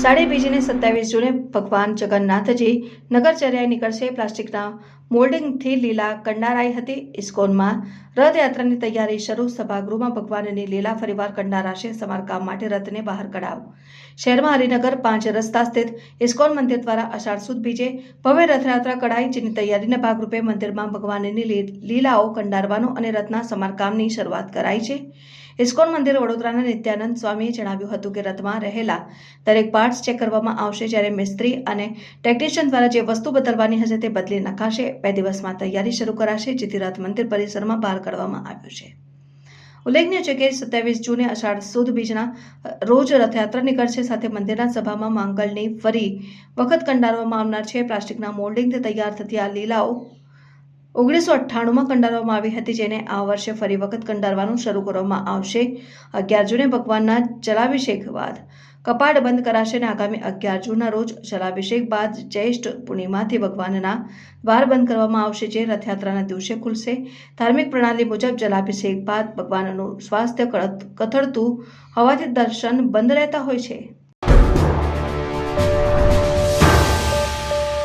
સાડી બીજને 27 જૂને ભગવાન જગન્નાથજી નગરચર્યાએ નીકળશે. પ્લાસ્ટિકના મોલ્ડિંગથી લીલા કંડારાઈ હતી. ઇસ્કોનમાં રથયાત્રાની તૈયારી શરૂ. સભાગૃહમાં ભગવાનની લીલા ફરીવાર કંડારાશે. સમારકામ માટે રથને બહાર કઢાવો. શહેરમાં હરિનગર 5 રસ્તા સ્થિત ઇસ્કોન મંદિર દ્વારા અષાઢ સુદ બીજે ભવ્ય રથયાત્રા કઢાઈ, જેની તૈયારીના ભાગરૂપે મંદિરમાં ભગવાનની લીલાઓ કંડારવાનો અને રથના સમારકામની શરૂઆત કરાઈ છે. ઇસ્કોન મંદિર વડોદરાના નિત્યાનંદ સ્વામીએ જણાવ્યું હતું કે રથમાં રહેલા દરેક પાર્ટ્સ ચેક કરવામાં આવશે, જ્યારે મિસ્ત્રી અને ટેકનિશિયન દ્વારા જે વસ્તુ બદલવાની હશે તે બદલી નખાશે. 2 દિવસમાં તૈયારી શરૂ કરાશે, જેથી રથ મંદિર પરિસરમાં બહાર કાઢવામાં આવ્યો છે. ઉલ્લેખનીય છે કે 27 જૂને અષાઢ સુદ બીજના રોજ રથયાત્રા નીકળશે. સાથે મંદિરના સભામાં માંગલની ફરી વખત કંડારવામાં આવનાર છે. પ્લાસ્ટિકના મોલ્ડિંગથી તૈયાર થતી આ લીલાઓ 1998માં કંડારવામાં આવી હતી, જેને આ વર્ષે ફરી વખત કંડારવાનું શરૂ કરવામાં આવશે. 11 જૂને ભગવાનના જલાભિષેક બાદ કપાટ બંધ કરાશે અને આગામી 11 જૂનના રોજ જલાભિષેક બાદ જ્યેષ્ઠ પૂર્ણિમાથી ભગવાનના દ્વાર બંધ કરવામાં આવશે, જે રથયાત્રાના દિવસે ખુલશે. ધાર્મિક પ્રણાલી મુજબ જલાભિષેક બાદ ભગવાનનું સ્વાસ્થ્ય કથળતું હોવાથી દર્શન બંધ રહેતા હોય છે.